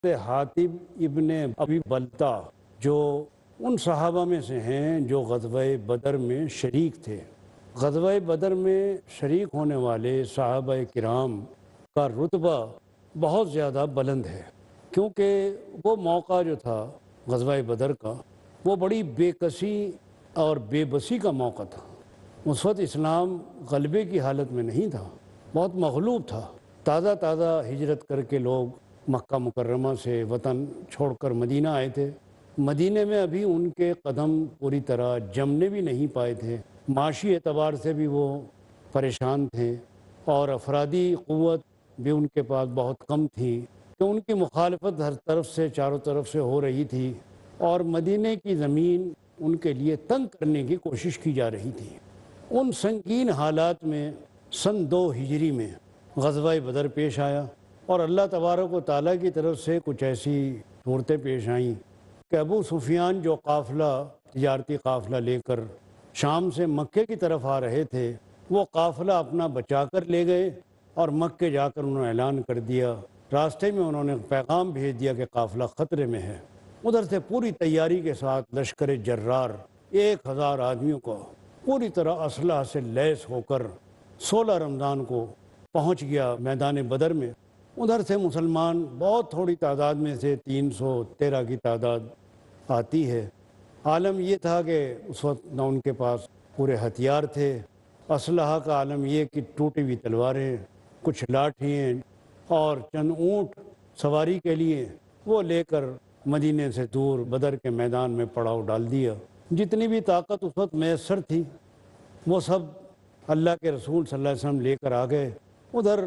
حاتب ابن ابی بلتا جو ان صحابہ میں سے ہیں جو غزوہ بدر میں شریک تھے۔ غزوہ بدر میں شریک ہونے والے صحابہ کرام کا رتبہ بہت زیادہ بلند ہے، کیونکہ وہ موقع جو تھا غزوہ بدر کا وہ بڑی بے کسی اور بے بسی کا موقع تھا۔ اس وقت اسلام غلبے کی حالت میں نہیں تھا، بہت مغلوب تھا۔ تازہ تازہ ہجرت کر کے لوگ مکہ مکرمہ سے وطن چھوڑ کر مدینہ آئے تھے۔ مدینہ میں ابھی ان کے قدم پوری طرح جمنے بھی نہیں پائے تھے، معاشی اعتبار سے بھی وہ پریشان تھے، اور افرادی قوت بھی ان کے پاس بہت کم تھی کہ ان کی مخالفت ہر طرف سے چاروں طرف سے ہو رہی تھی، اور مدینہ کی زمین ان کے لیے تنگ کرنے کی کوشش کی جا رہی تھی۔ ان سنگین حالات میں سن 2 ہجری میں غزوہ بدر پیش آیا، اور اللہ تبارک و تعالیٰ کی طرف سے کچھ ایسی صورتیں پیش آئیں کہ ابو سفیان جو تجارتی قافلہ لے کر شام سے مکے کی طرف آ رہے تھے، وہ قافلہ اپنا بچا کر لے گئے، اور مکے جا کر انہوں نے اعلان کر دیا، راستے میں انہوں نے پیغام بھیج دیا کہ قافلہ خطرے میں ہے۔ ادھر سے پوری تیاری کے ساتھ لشکر جرار 1000 آدمیوں کو پوری طرح اسلحہ سے لیس ہو کر 16 رمضان کو پہنچ گیا میدان بدر میں۔ ادھر سے مسلمان بہت تھوڑی تعداد میں سے 313 کی تعداد آتی ہے۔ عالم یہ تھا کہ اس وقت نہ ان کے پاس پورے ہتھیار تھے، اسلحہ کا عالم یہ کہ ٹوٹی ہوئی تلواریں، کچھ لاٹھیں اور چند اونٹ سواری کے لیے وہ لے کر مدینے سے دور بدر کے میدان میں پڑاؤ ڈال دیا۔ جتنی بھی طاقت اس وقت میسر تھی وہ سب اللہ کے رسول صلی اللہ علیہ وسلم لے کر آ گئے۔ ادھر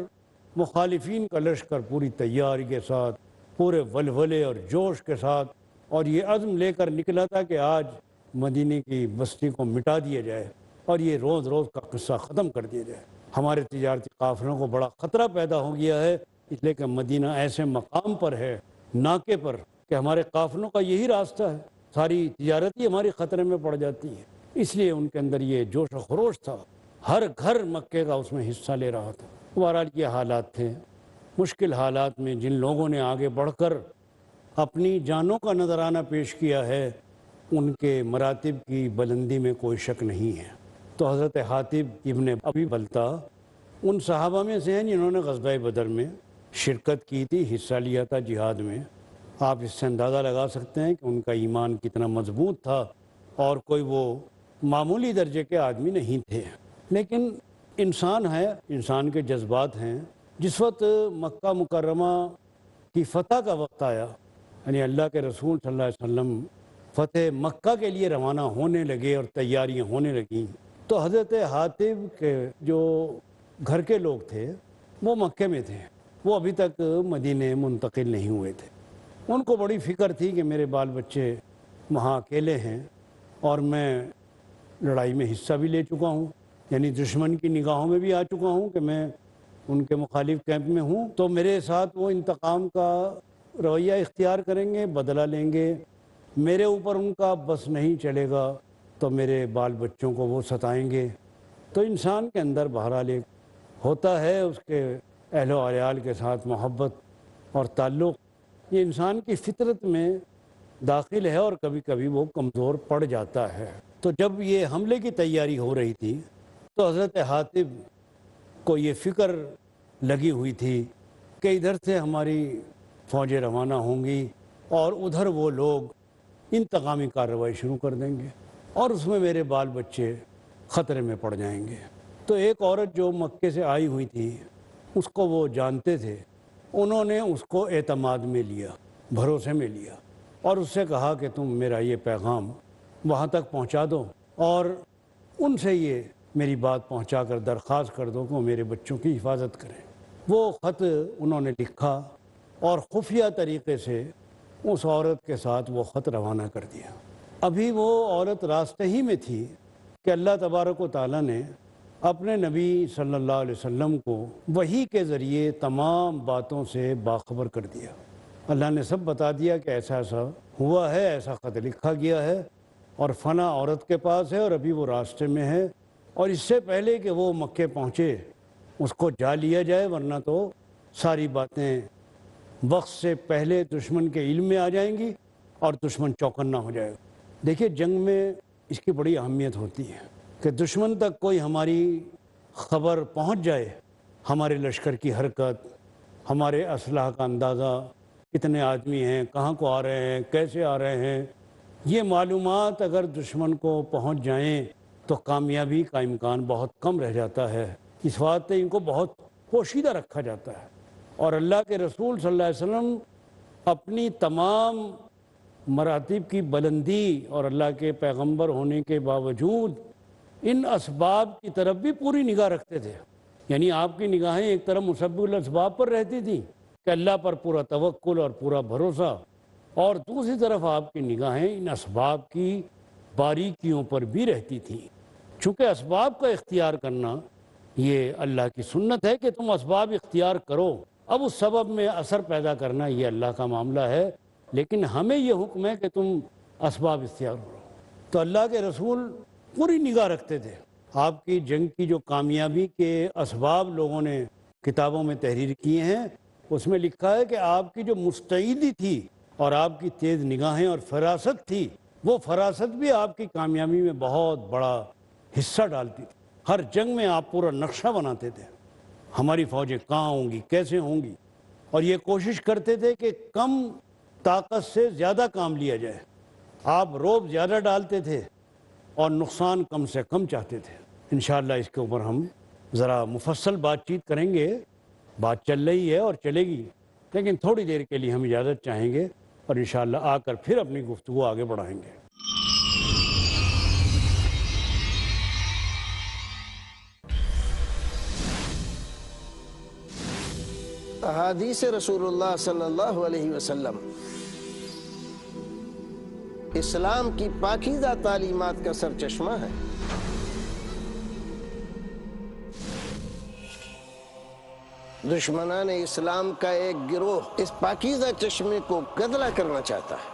مخالفین کا لشکر پوری تیاری کے ساتھ، پورے ولولے اور جوش کے ساتھ، اور یہ عزم لے کر نکلا تھا کہ آج مدینے کی بستی کو مٹا دیا جائے اور یہ روز روز کا قصہ ختم کر دیا جائے۔ ہمارے تجارتی قافلوں کو بڑا خطرہ پیدا ہو گیا ہے، اس لیے کہ مدینہ ایسے مقام پر ہے، ناکے پر، کہ ہمارے قافلوں کا یہی راستہ ہے، ساری تجارت ہی ہماری خطرے میں پڑ جاتی ہے۔ اس لیے ان کے اندر یہ جوش و خروش تھا، ہر گھر مکے کا اس میں حصہ لے رہا تھا۔ بہرحال یہ حالات تھے، مشکل حالات میں جن لوگوں نے آگے بڑھ کر اپنی جانوں کا نذرانہ پیش کیا ہے، ان کے مراتب کی بلندی میں کوئی شک نہیں ہے۔ تو حضرت حاتب ابن ابی بلتا ان صحابہ میں سے ہیں جنہوں نے غزوہ بدر میں شرکت کی تھی، حصہ لیا تھا جہاد میں۔ آپ اس سے اندازہ لگا سکتے ہیں کہ ان کا ایمان کتنا مضبوط تھا، اور کوئی وہ معمولی درجے کے آدمی نہیں تھے۔ لیکن انسان ہے، انسان کے جذبات ہیں۔ جس وقت مکہ مکرمہ کی فتح کا وقت آیا، یعنی اللہ کے رسول صلی اللہ علیہ وسلم فتح مکہ کے لیے روانہ ہونے لگے اور تیاریاں ہونے لگیں، تو حضرت حاتب کے جو گھر کے لوگ تھے وہ مکے میں تھے، وہ ابھی تک مدینے منتقل نہیں ہوئے تھے۔ ان کو بڑی فکر تھی کہ میرے بال بچے وہاں اکیلے ہیں، اور میں لڑائی میں حصہ بھی لے چکا ہوں، یعنی دشمن کی نگاہوں میں بھی آ چکا ہوں کہ میں ان کے مخالف کیمپ میں ہوں، تو میرے ساتھ وہ انتقام کا رویہ اختیار کریں گے، بدلہ لیں گے، میرے اوپر ان کا بس نہیں چلے گا تو میرے بال بچوں کو وہ ستائیں گے۔ تو انسان کے اندر بہرحال ایک ہوتا ہے اس کے اہل و عیال کے ساتھ محبت اور تعلق، یہ انسان کی فطرت میں داخل ہے، اور کبھی کبھی وہ کمزور پڑ جاتا ہے۔ تو جب یہ حملے کی تیاری ہو رہی تھی تو حضرت حاتب کو یہ فکر لگی ہوئی تھی کہ ادھر سے ہماری فوجیں روانہ ہوں گی اور ادھر وہ لوگ انتقامی کارروائی شروع کر دیں گے، اور اس میں میرے بال بچے خطرے میں پڑ جائیں گے۔ تو ایک عورت جو مکے سے آئی ہوئی تھی، اس کو وہ جانتے تھے، انہوں نے اس کو اعتماد میں لیا، بھروسے میں لیا، اور اس سے کہا کہ تم میرا یہ پیغام وہاں تک پہنچا دو، اور ان سے یہ میری بات پہنچا کر درخواست کر دو کہ وہ میرے بچوں کی حفاظت کریں۔ وہ خط انہوں نے لکھا اور خفیہ طریقے سے اس عورت کے ساتھ وہ خط روانہ کر دیا۔ ابھی وہ عورت راستے ہی میں تھی کہ اللہ تبارک و تعالیٰ نے اپنے نبی صلی اللہ علیہ وسلم کو وحی کے ذریعے تمام باتوں سے باخبر کر دیا۔ اللہ نے سب بتا دیا کہ ایسا ایسا ہوا ہے، ایسا خط لکھا گیا ہے، اور فلاں عورت کے پاس ہے، اور ابھی وہ راستے میں ہے، اور اس سے پہلے کہ وہ مکے پہنچے اس کو جا لیا جائے، ورنہ تو ساری باتیں وقت سے پہلے دشمن کے علم میں آ جائیں گی اور دشمن چوکنا ہو جائے گا۔ دیکھیے جنگ میں اس کی بڑی اہمیت ہوتی ہے کہ دشمن تک کوئی ہماری خبر پہنچ جائے، ہمارے لشکر کی حرکت، ہمارے اسلحہ کا اندازہ، کتنے آدمی ہیں، کہاں کو آ رہے ہیں، کیسے آ رہے ہیں، یہ معلومات اگر دشمن کو پہنچ جائیں تو کامیابی کا امکان بہت کم رہ جاتا ہے۔ اس واسطے ان کو بہت پوشیدہ رکھا جاتا ہے، اور اللہ کے رسول صلی اللہ علیہ وسلم اپنی تمام مراتب کی بلندی اور اللہ کے پیغمبر ہونے کے باوجود ان اسباب کی طرف بھی پوری نگاہ رکھتے تھے۔ یعنی آپ کی نگاہیں ایک طرف مسبب الاسباب پر رہتی تھیں کہ اللہ پر پورا توکل اور پورا بھروسہ، اور دوسری طرف آپ کی نگاہیں ان اسباب کی باریکیوں پر بھی رہتی تھیں۔ چونکہ اسباب کا اختیار کرنا یہ اللہ کی سنت ہے کہ تم اسباب اختیار کرو، اب اس سبب میں اثر پیدا کرنا یہ اللہ کا معاملہ ہے، لیکن ہمیں یہ حکم ہے کہ تم اسباب اختیار کرو۔ تو اللہ کے رسول پوری نگاہ رکھتے تھے۔ آپ کی جنگ کی جو کامیابی کے اسباب لوگوں نے کتابوں میں تحریر کیے ہیں، اس میں لکھا ہے کہ آپ کی جو مستعدی تھی اور آپ کی تیز نگاہیں اور فراست تھی، وہ فراست بھی آپ کی کامیابی میں بہت بڑا حصہ ڈالتی تھی۔ ہر جنگ میں آپ پورا نقشہ بناتے تھے، ہماری فوجیں کہاں ہوں گی، کیسے ہوں گی، اور یہ کوشش کرتے تھے کہ کم طاقت سے زیادہ کام لیا جائے۔ آپ روب زیادہ ڈالتے تھے اور نقصان کم سے کم چاہتے تھے۔ انشاءاللہ اس کے اوپر ہم ذرا مفصل بات چیت کریں گے، بات چل رہی ہے اور چلے گی، لیکن تھوڑی دیر کے لیے ہم اجازت چاہیں گے اور انشاءاللہ آ کر پھر اپنی گفتگو آگے بڑھائیں گے۔ احادیث رسول اللہ صلی اللہ علیہ وسلم اسلام کی پاکیزہ تعلیمات کا سرچشمہ ہے۔ دشمنان اسلام کا ایک گروہ اس پاکیزہ چشمے کو گدلا کرنا چاہتا ہے۔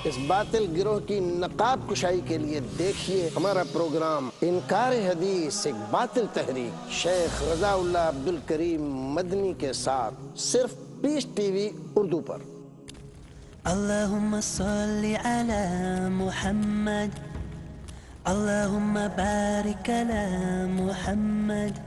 اس باطل گروہ کی نقاب کشائی کے لیے دیکھیے ہمارا پروگرام انکار حدیث ایک باطل تحریک، شیخ رضا اللہ عبدالکریم مدنی کے ساتھ، صرف پیس ٹی وی اردو پر۔ اللہم صلی علی محمد، اللہم بارک علی محمد۔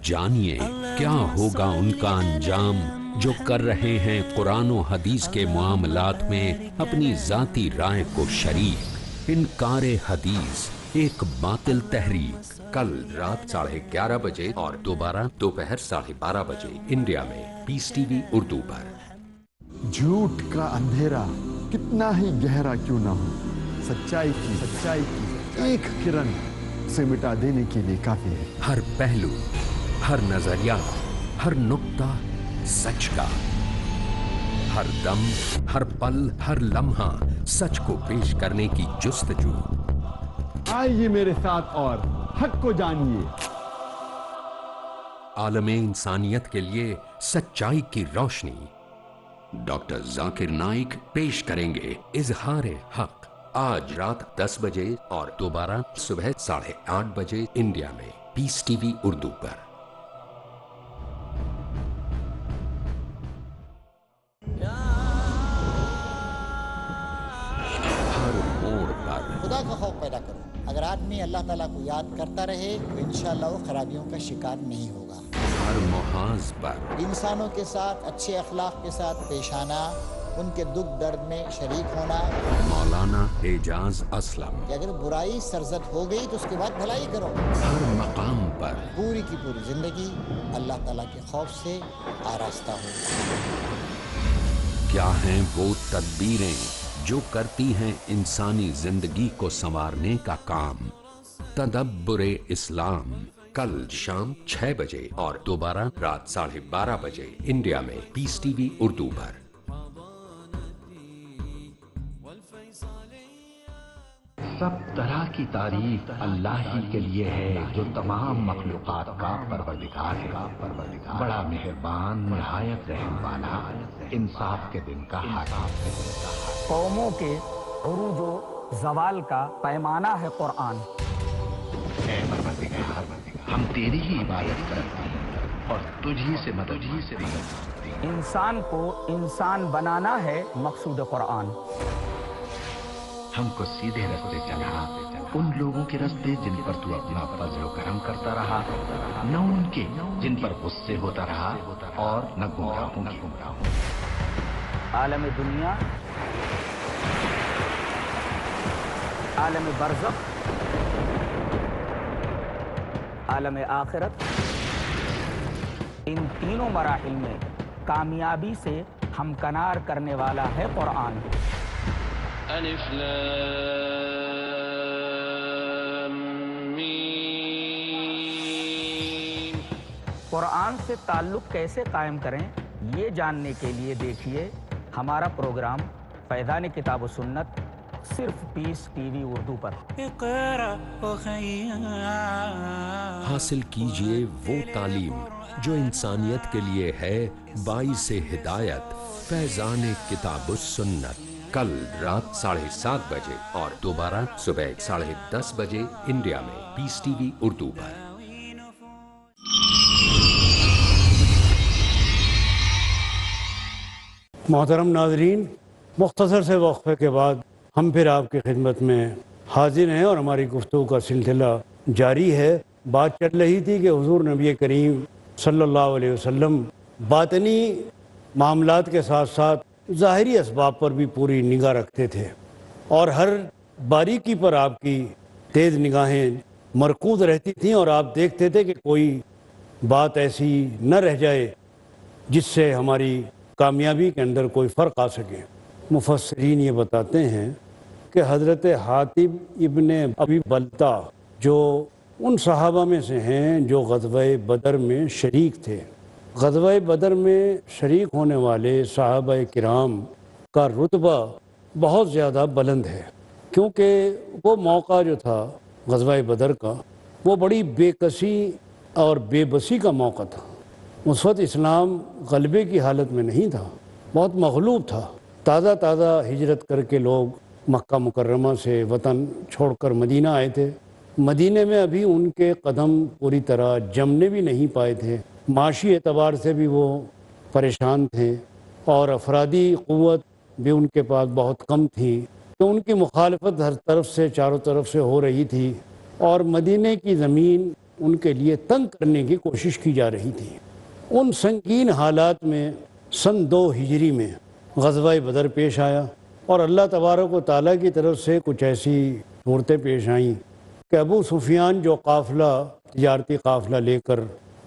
جانیے کیا ہوگا ان کا انجام جو کر رہے ہیں قرآن و حدیث کے معاملات میں اپنی ذاتی رائے کو شریک۔ انکار حدیث ایک باطل تحریک، کل رات 11:30 بجے اور دوبارہ دوپہر 12:30 بجے انڈیا میں پیس ٹی وی اردو پر۔ جھوٹ کا اندھیرا کتنا ہی گہرا کیوں نہ ہو، سچائی کی ایک کرن سے مٹا دینے کے لیے کافی ہے۔ ہر پہلو، ہر نظریہ، ہر نقطہ سچ کا، ہر دم، ہر پل، ہر لمحہ سچ کو پیش کرنے کی جستجو۔ آئیے میرے ساتھ اور حق کو جانیے۔ عالم انسانیت کے لیے سچائی کی روشنی۔ ڈاکٹر ذاکر نائک پیش کریں گے اظہار حق، آج رات 10 بجے اور دوبارہ صبح 8:30 بجے انڈیا میں پیس ٹی وی اردو پر۔ ہر موڑ پر خدا کا خوف پیدا کرو۔ اگر آدمی اللہ تعالیٰ کو یاد کرتا رہے تو انشاءاللہ وہ خرابیوں کا شکار نہیں ہوگا۔ ہر محاذ پر انسانوں کے ساتھ اچھے اخلاق کے ساتھ پیش آنا، ان کے دکھ درد میں شریک ہونا۔ مولانا اعجاز اسلم۔ کہ اگر برائی سرزد ہو گئی تو اس کے بعد بھلائی کرو۔ ہر مقام پر پوری کی پوری زندگی اللہ تعالیٰ کے خوف سے آراستہ ہو۔ کیا ہیں وہ تدبیریں جو کرتی ہیں انسانی زندگی کو سنوارنے کا کام؟ تدبر اسلام، کل شام 6 بجے اور دوبارہ رات 12:30 بجے انڈیا میں پیس ٹی وی اردو پر۔ سب طرح کی تعریف اللہ ہی کے لیے ہے جو تمام مخلوقات کا پروردگار ہے، بڑا مہربان، نہایت رحم والا، انصاف کے دن کا حاکم۔ قوموں کے عروج و زوال کا پیمانہ ہے قرآن۔ اے پروردگار، ہم ہم تیری ہی عبادت کرتے ہیں اور تجھ ہی سے مدد مانگتے ہیں۔ انسان کو انسان بنانا ہے مقصود قرآن۔ ہم کو سیدھے رستے چلا، ان لوگوں کے رستے جن پر تو اپنا فضل و کرم کرتا رہا، نہ ان کے جن پر غصے ہوتا رہا، اور نہ گمراہوں کی۔ عالم دنیا، عالم برزخ، عالم آخرت، ان تینوں مراحل میں کامیابی سے ہمکنار کرنے والا ہے قرآن۔ الف لام میم۔ قرآن سے تعلق کیسے قائم کریں یہ جاننے کے لیے دیکھیے ہمارا پروگرام فیضان کتاب و سنت، صرف پیس ٹی وی اردو پر۔ حاصل کیجئے وہ تعلیم جو انسانیت کے لیے ہے باعث ہدایت۔ فیضان کتاب و سنت، کل رات 7:30 بجے اور دوبارہ صبح 10:30 بجے انڈیا میں پیس ٹی وی اردو پر۔ محترم ناظرین، مختصر سے وقفے کے بعد ہم پھر آپ کی خدمت میں حاضر ہیں اور ہماری گفتگو کا سلسلہ جاری ہے۔ بات چل رہی تھی کہ حضور نبی کریم صلی اللہ علیہ وسلم باطنی معاملات کے ساتھ ساتھ ظاہری اسباب پر بھی پوری نگاہ رکھتے تھے، اور ہر باریکی پر آپ کی تیز نگاہیں مرکوز رہتی تھیں، اور آپ دیکھتے تھے کہ کوئی بات ایسی نہ رہ جائے جس سے ہماری کامیابی کے اندر کوئی فرق آ سکے۔ مفسرین یہ بتاتے ہیں کہ حضرت حاتب ابن ابی بلتہ جو ان صحابہ میں سے ہیں جو غزوہ بدر میں شریک تھے، غزوہ بدر میں شریک ہونے والے صحابہ کرام کا رتبہ بہت زیادہ بلند ہے، کیونکہ وہ موقع جو تھا غزوہ بدر کا وہ بڑی بے کسی اور بے بسی کا موقع تھا۔ اس وقت اسلام غلبے کی حالت میں نہیں تھا، بہت مغلوب تھا۔ تازہ ہجرت کر کے لوگ مکہ مکرمہ سے وطن چھوڑ کر مدینہ آئے تھے۔ مدینہ میں ابھی ان کے قدم پوری طرح جمنے بھی نہیں پائے تھے، معاشی اعتبار سے بھی وہ پریشان تھے، اور افرادی قوت بھی ان کے پاس بہت کم تھی، تو ان کی مخالفت ہر طرف سے چاروں طرف سے ہو رہی تھی، اور مدینہ کی زمین ان کے لیے تنگ کرنے کی کوشش کی جا رہی تھی۔ ان سنگین حالات میں سن 2 ہجری میں غزوہ بدر پیش آیا، اور اللہ تبارک و تعالیٰ کی طرف سے کچھ ایسی صورتیں پیش آئیں کہ ابو سفیان جو تجارتی قافلہ لے کر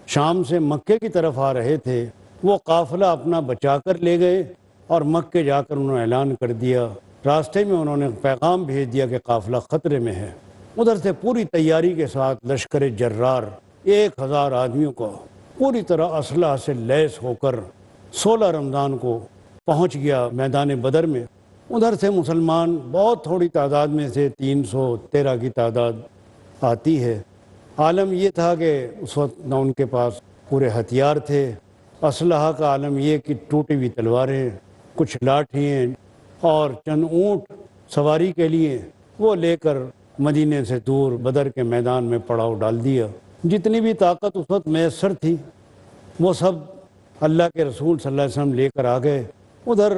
شام سے مکے کی طرف آ رہے تھے، وہ قافلہ اپنا بچا کر لے گئے، اور مکے جا کر انہوں نے اعلان کر دیا، راستے میں انہوں نے پیغام بھیج دیا کہ قافلہ خطرے میں ہے۔ ادھر سے پوری تیاری کے ساتھ لشکر جرار 1000 آدمیوں کو پوری طرح اسلحہ سے لیس ہو کر 16 رمضان کو پہنچ گیا میدان بدر میں۔ ادھر سے مسلمان بہت تھوڑی تعداد میں سے 313 کی تعداد آتی ہے۔ عالم یہ تھا کہ اس وقت نہ ان کے پاس پورے ہتھیار تھے، اسلحہ کا عالم یہ کہ ٹوٹی ہوئی تلواریں، کچھ لاٹھیں اور چند اونٹ سواری کے لیے وہ لے کر مدینے سے دور بدر کے میدان میں پڑاؤ ڈال دیا۔ جتنی بھی طاقت اس وقت میسر تھی وہ سب اللہ کے رسول صلی اللہ علیہ وسلم لے کر آ گئے۔ ادھر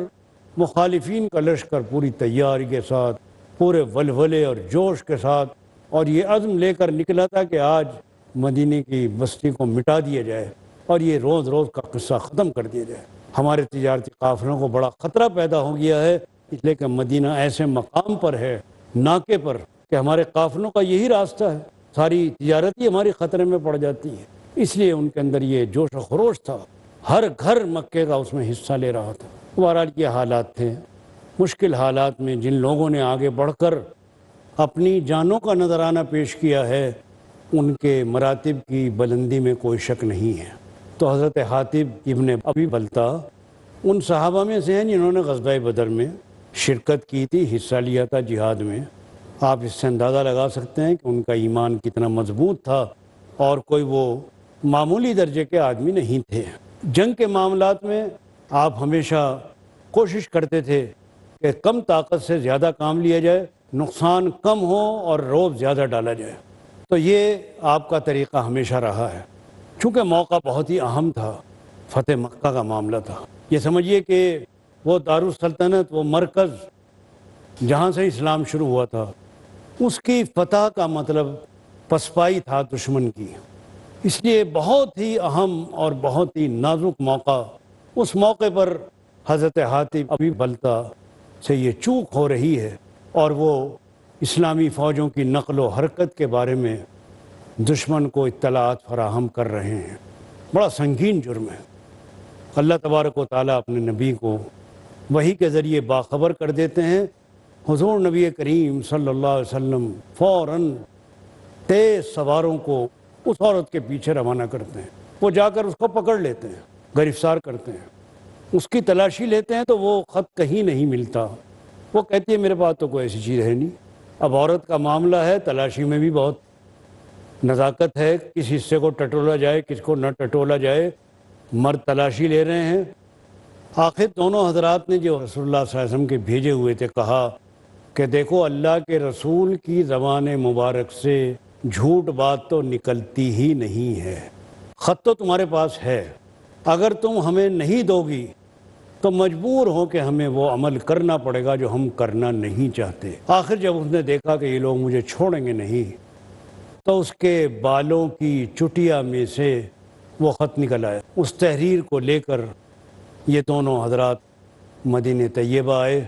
مخالفین کا لشکر پوری تیاری کے ساتھ، پورے ولولے اور جوش کے ساتھ، اور یہ عزم لے کر نکلا تھا کہ آج مدینے کی بستی کو مٹا دیا جائے اور یہ روز روز کا قصہ ختم کر دیا جائے۔ ہمارے تجارتی قافلوں کو بڑا خطرہ پیدا ہو گیا ہے، اس لیے کہ مدینہ ایسے مقام پر ہے، ناکے پر، کہ ہمارے قافلوں کا یہی راستہ ہے، ساری تجارت ہی ہماری خطرے میں پڑ جاتی ہے۔ اس لیے ان کے اندر یہ جوش و خروش تھا، ہر گھر مکے کا اس میں حصہ لے رہا تھا۔ بہرحال یہ حالات تھے، مشکل حالات میں جن لوگوں نے آگے بڑھ کر اپنی جانوں کا نذرانہ پیش کیا ہے، ان کے مراتب کی بلندی میں کوئی شک نہیں ہے۔ تو حضرت حاتب ابن ابی بلتہ ان صحابہ میں سے ہیں جنہوں نے غزوہ بدر میں شرکت کی تھی، حصہ لیا تھا جہاد میں۔ آپ اس سے اندازہ لگا سکتے ہیں کہ ان کا ایمان کتنا مضبوط تھا، اور کوئی وہ معمولی درجے کے آدمی نہیں تھے۔ جنگ کے معاملات میں آپ ہمیشہ کوشش کرتے تھے کہ کم طاقت سے زیادہ کام لیا جائے، نقصان کم ہو اور رعب زیادہ ڈالا جائے۔ تو یہ آپ کا طریقہ ہمیشہ رہا ہے۔ چونکہ موقع بہت ہی اہم تھا، فتح مکہ کا معاملہ تھا، یہ سمجھیے کہ وہ دارالسلطنت، وہ مرکز جہاں سے اسلام شروع ہوا تھا، اس کی فتح کا مطلب پسپائی تھا دشمن کی۔ اس لیے بہت ہی اہم اور بہت ہی نازک موقع، اس موقع پر حضرت حاتب ابی بلتا سے یہ چوک ہو رہی ہے، اور وہ اسلامی فوجوں کی نقل و حرکت کے بارے میں دشمن کو اطلاعات فراہم کر رہے ہیں۔ بڑا سنگین جرم ہے۔ اللہ تبارک و تعالیٰ اپنے نبی کو وحی کے ذریعے باخبر کر دیتے ہیں۔ حضور نبی کریم صلی اللہ علیہ وسلم فوراً تیز سواروں کو اس عورت کے پیچھے روانہ کرتے ہیں، وہ جا کر اس کو پکڑ لیتے ہیں، گرفتار کرتے ہیں، اس کی تلاشی لیتے ہیں تو وہ خط کہیں نہیں ملتا۔ وہ کہتی ہے میرے پاس تو کوئی ایسی چیز ہے نہیں۔ اب عورت کا معاملہ ہے، تلاشی میں بھی بہت نزاکت ہے، کس حصے کو ٹٹولا جائے کس کو نہ ٹٹولا جائے، مرد تلاشی لے رہے ہیں۔ آخر دونوں حضرات نے جو رسول اللہ صلی اللہ علیہ وسلم کے بھیجے ہوئے تھے کہا کہ دیکھو اللہ کے رسول کی زبان مبارک سے جھوٹ بات تو نکلتی ہی نہیں ہے، خط تو تمہارے پاس ہے، اگر تم ہمیں نہیں دو گی تو مجبور ہو کہ ہمیں وہ عمل کرنا پڑے گا جو ہم کرنا نہیں چاہتے۔ آخر جب اس نے دیکھا کہ یہ لوگ مجھے چھوڑیں گے نہیں تو اس کے بالوں کی چٹیا میں سے وہ خط نکل آیا۔ اس تحریر کو لے کر یہ دونوں حضرات مدینہ طیبہ آئے۔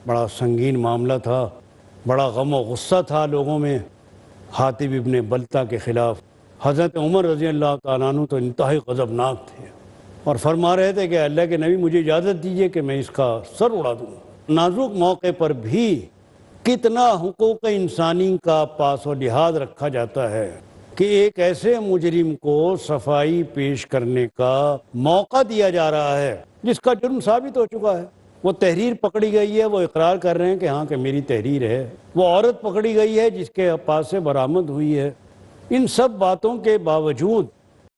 بڑا سنگین معاملہ تھا، بڑا غم و غصہ تھا لوگوں میں حاتب ابن بلتا کے خلاف۔ حضرت عمر رضی اللہ تعالیٰ عنہ تو انتہائی غضبناک تھے اور فرما رہے تھے کہ اللہ کے نبی مجھے اجازت دیجئے کہ میں اس کا سر اڑا دوں۔ نازک موقع پر بھی کتنا حقوق انسانی کا پاس و لحاظ رکھا جاتا ہے کہ ایک ایسے مجرم کو صفائی پیش کرنے کا موقع دیا جا رہا ہے جس کا جرم ثابت ہو چکا ہے۔ وہ تحریر پکڑی گئی ہے، وہ اقرار کر رہے ہیں کہ ہاں کہ میری تحریر ہے۔ وہ عورت پکڑی گئی ہے جس کے پاس سے برآمد ہوئی ہے۔ ان سب باتوں کے باوجود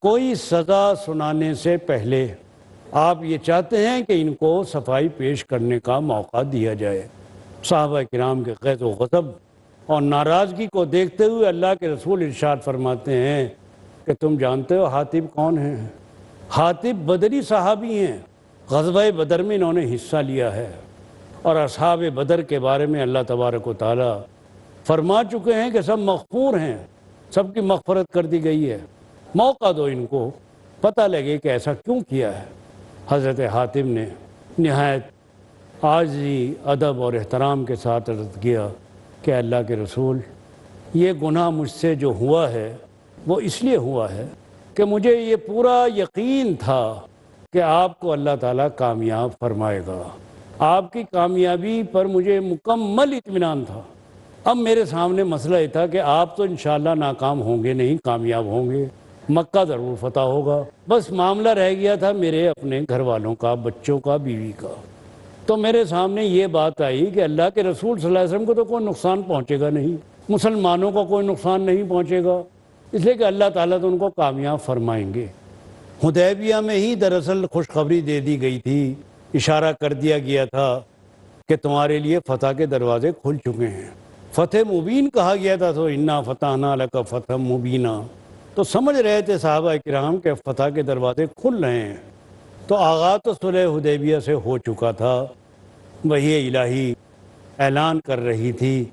کوئی سزا سنانے سے پہلے آپ یہ چاہتے ہیں کہ ان کو صفائی پیش کرنے کا موقع دیا جائے۔ صحابہ کرام کے غیظ و غضب اور ناراضگی کو دیکھتے ہوئے اللہ کے رسول ارشاد فرماتے ہیں کہ تم جانتے ہو حاتب کون ہیں؟ حاتب بدری صحابی ہیں، غزوہ بدر میں انہوں نے حصہ لیا ہے، اور اصحاب بدر کے بارے میں اللہ تبارک و تعالیٰ فرما چکے ہیں کہ سب مغفور ہیں، سب کی مغفرت کر دی گئی ہے۔ موقع دو ان کو، پتہ لگے کہ ایسا کیوں کیا ہے۔ حضرت حاتب نے نہایت عاجزی، ادب اور احترام کے ساتھ عرض کیا کہ اللہ کے رسول، یہ گناہ مجھ سے جو ہوا ہے وہ اس لیے ہوا ہے کہ مجھے یہ پورا یقین تھا کہ آپ کو اللہ تعالیٰ کامیاب فرمائے گا، آپ کی کامیابی پر مجھے مکمل اطمینان تھا۔ اب میرے سامنے مسئلہ یہ تھا کہ آپ تو انشاءاللہ ناکام ہوں گے نہیں، کامیاب ہوں گے، مکہ ضرور فتح ہوگا، بس معاملہ رہ گیا تھا میرے اپنے گھر والوں کا، بچوں کا، بیوی کا۔ تو میرے سامنے یہ بات آئی کہ اللہ کے رسول صلی اللہ علیہ وسلم کو تو کوئی نقصان پہنچے گا نہیں، مسلمانوں کو کوئی نقصان نہیں پہنچے گا، اس لیے کہ اللہ تعالیٰ تو ان کو کامیاب فرمائیں گے۔ حدیبیہ میں ہی دراصل خوشخبری دے دی گئی تھی، اشارہ کر دیا گیا تھا کہ تمہارے لیے فتح کے دروازے کھل چکے ہیں۔ فتح مبین کہا گیا تھا تو انا فتحنا لک فتح مبینہ، تو سمجھ رہے تھے صحابہ کرام کہ فتح کے دروازے کھل رہے ہیں۔ تو آغاز تو صلح حدیبیہ سے ہو چکا تھا، وحی الہی اعلان کر رہی تھی،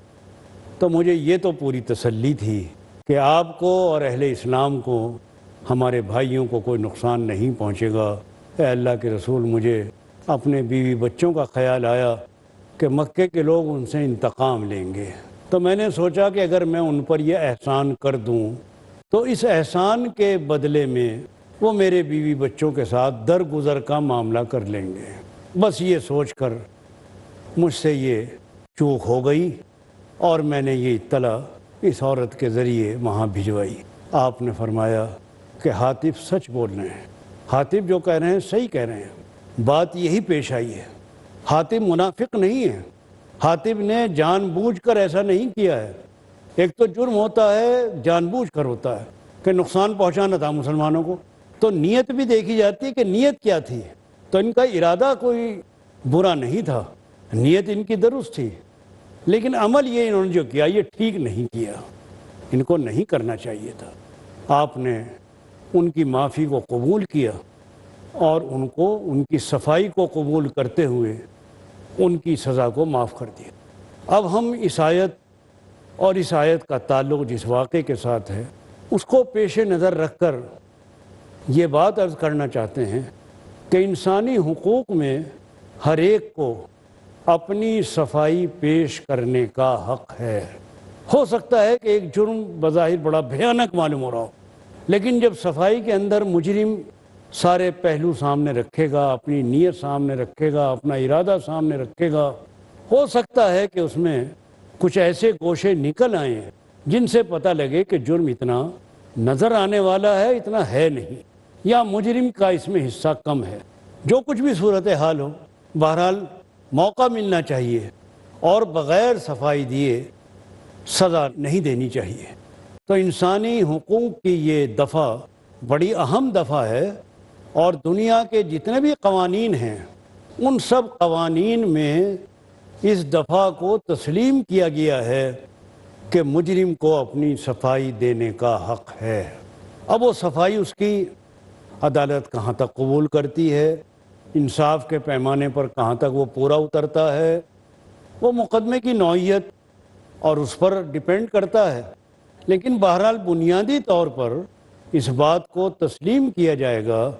تو مجھے یہ تو پوری تسلی تھی کہ آپ کو اور اہل اسلام کو، ہمارے بھائیوں کو کوئی نقصان نہیں پہنچے گا۔ اے اللہ کے رسول، مجھے اپنے بیوی بچوں کا خیال آیا کہ مکے کے لوگ ان سے انتقام لیں گے، تو میں نے سوچا کہ اگر میں ان پر یہ احسان کر دوں تو اس احسان کے بدلے میں وہ میرے بیوی بچوں کے ساتھ درگزر کا معاملہ کر لیں گے۔ بس یہ سوچ کر مجھ سے یہ چوک ہو گئی اور میں نے یہ اطلاع اس عورت کے ذریعے وہاں بھجوائی۔ آپ نے فرمایا کہ حاتب سچ بول رہے ہیں، حاتب جو کہہ رہے ہیں صحیح کہہ رہے ہیں، بات یہی پیش آئی ہے، حاتب منافق نہیں ہے، حاتب نے جان بوجھ کر ایسا نہیں کیا ہے۔ ایک تو جرم ہوتا ہے جان بوجھ کر ہوتا ہے کہ نقصان پہنچانا تھا مسلمانوں کو، تو نیت بھی دیکھی جاتی ہے کہ نیت کیا تھی۔ تو ان کا ارادہ کوئی برا نہیں تھا، نیت ان کی درست تھی، لیکن عمل یہ انہوں نے جو کیا یہ ٹھیک نہیں کیا۔ ان کو نہیں کرنا چاہیے تھا۔ آپ نے ان کی معافی کو قبول کیا اور ان کو ان کی صفائی کو قبول کرتے ہوئے ان کی سزا کو معاف کر دیا۔ اب ہم اس آیت اور اس آیت کا تعلق جس واقعے کے ساتھ ہے اس کو پیش نظر رکھ کر یہ بات عرض کرنا چاہتے ہیں کہ انسانی حقوق میں ہر ایک کو اپنی صفائی پیش کرنے کا حق ہے۔ ہو سکتا ہے کہ ایک جرم بظاہر بڑا بھیانک معلوم ہو رہا ہو، لیکن جب صفائی کے اندر مجرم سارے پہلو سامنے رکھے گا، اپنی نیت سامنے رکھے گا، اپنا ارادہ سامنے رکھے گا، ہو سکتا ہے کہ اس میں کچھ ایسے گوشے نکل آئیں جن سے پتہ لگے کہ جرم اتنا نظر آنے والا ہے، اتنا ہے نہیں، یا مجرم کا اس میں حصہ کم ہے۔ جو کچھ بھی صورتحال ہو، بہرحال موقع ملنا چاہیے اور بغیر صفائی دیے سزا نہیں دینی چاہیے۔ تو انسانی حقوق کی یہ دفعہ بڑی اہم دفعہ ہے، اور دنیا کے جتنے بھی قوانین ہیں ان سب قوانین میں اس دفعہ کو تسلیم کیا گیا ہے کہ مجرم کو اپنی صفائی دینے کا حق ہے۔ اب وہ صفائی اس کی عدالت کہاں تک قبول کرتی ہے، انصاف کے پیمانے پر کہاں تک وہ پورا اترتا ہے، وہ مقدمے کی نوعیت اور اس پر ڈیپینڈ کرتا ہے، لیکن بہرحال بنیادی طور پر اس بات کو تسلیم کیا جائے گا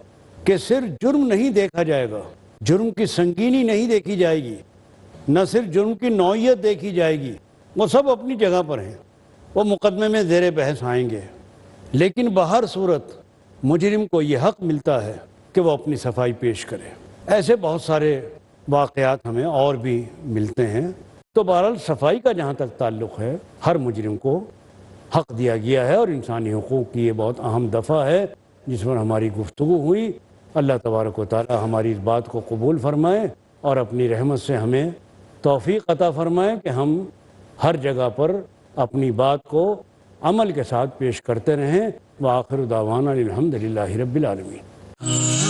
کہ صرف جرم نہیں دیکھا جائے گا، جرم کی سنگینی نہیں دیکھی جائے گی، نہ صرف جرم کی نوعیت دیکھی جائے گی، وہ سب اپنی جگہ پر ہیں، وہ مقدمے میں زیر بحث آئیں گے، لیکن بہر صورت مجرم کو یہ حق ملتا ہے کہ وہ اپنی صفائی پیش کرے۔ ایسے بہت سارے واقعات ہمیں اور بھی ملتے ہیں۔ تو بہرحال صفائی کا جہاں تک تعلق ہے ہر مجرم کو حق دیا گیا ہے، اور انسانی حقوق کی یہ بہت اہم دفعہ ہے جس پر ہماری گفتگو ہوئی۔ اللہ تبارک و تعالی ہماری اس بات کو قبول فرمائے اور اپنی رحمت سے ہمیں توفیق عطا فرمائے کہ ہم ہر جگہ پر اپنی بات کو عمل کے ساتھ پیش کرتے رہیں۔ وآخر دعوانا الحمدللہ رب العالمین۔